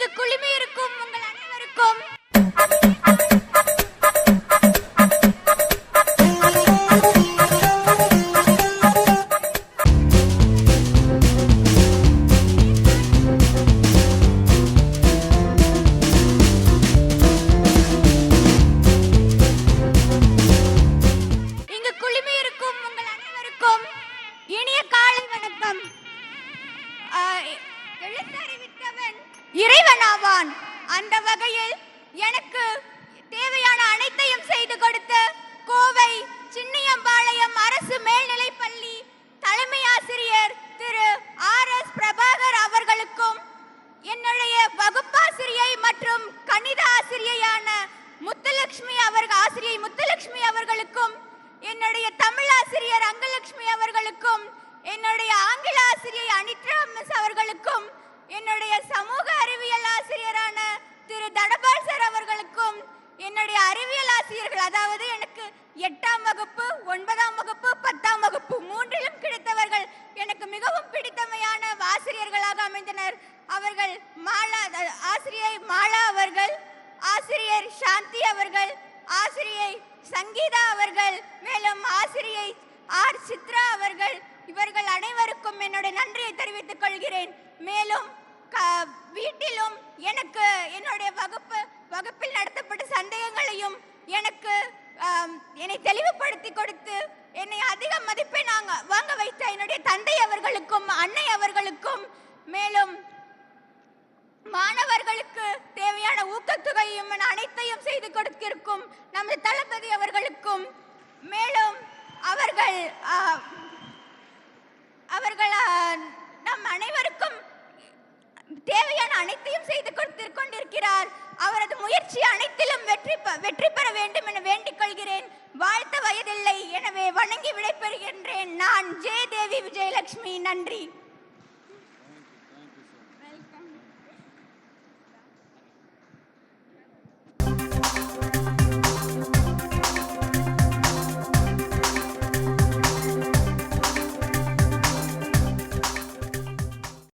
இங்கு குழுமி இருக்கும் உங்கள் அனைவருக்கும் இனிய காலை வணக்கம். எழுத்தறிவித்தவன் இறைவனாவான். அந்த வகையில் எனக்கு தேவையான அனைத்தையும் செய்து கொடுத்த கோவை சின்னியம்பாளையம் அரசு மேல்நிலைப்பள்ளி தலைமை ஆசிரியர் திரு RS பிரபாகர் அவர்களுக்கும், என்னுடைய வகுப்பாசிரியை மற்றும் கணித ஆசிரியையான ஆசிரியை முத்துலட்சுமி அவர்களுக்கும், என்னுடைய தமிழ் ஆசிரியர் அங்கலட்சுமி அவர்களுக்கும், என்னுடைய ஆங்கில ஆசிரியை அனித்ரா மிஸ் அவர்களுக்கும், என்னுடைய சமூக அறிவியல் ஆசிரியரான திரு தனபால் சார் அவர்களுக்கும், என்னுடைய அறிவியல் ஆசிரியர்கள், அதாவது எனக்கு 8ஆம் வகுப்பு 9ஆம் வகுப்பு 10ஆம் வகுப்பு மூன்றிலும் கிடைத்தவர்கள் எனக்கு மிகவும் பிடித்தமையான ஆசிரியர்களாக அமைந்தனர். அவர்கள் ஆசிரியை மாலா அவர்கள், ஆசிரியர் சாந்தி அவர்கள், ஆசிரியை சங்கீதா அவர்கள், மேலும் ஆசிரியை சித்ரா அவர்கள், இவர்கள் அனைவருக்கும் என்னுடைய நன்றியை தெரிவித்துக் கொள்கிறேன். மேலும் வீட்டிலும் எனக்கு என்னுடைய வகுப்பில் நடத்தப்பட்ட சந்தேகங்களையும் என்னை தெளிவுபடுத்தி கொடுத்து என்னை அதிக மதிப்பெண் வாங்க வைத்த என்னுடைய தந்தை அவர்களுக்கும் அன்னை அவர்களுக்கும், மேலும் மாணவர்களுக்கு தேவையான ஊக்கத்தொகையும் அனைத்தையும் செய்து கொடுத்திருக்கும் நமது தளபதி அவர்களுக்கும், மேலும் அவர்கள் நம் அனைவருக்கும் தேவையான அனைத்தையும் செய்து கொண்டிருக்கிறார். அவரது முயற்சி அனைத்திலும் வெற்றி பெற வேண்டும் என வேண்டிக் கொள்கிறேன். வாழ்த்த வயதில்லை, எனவே வணங்கி விடைபெறுகின்றேன். நான் ஜெயதேவி விஜயலட்சுமி. நன்றி.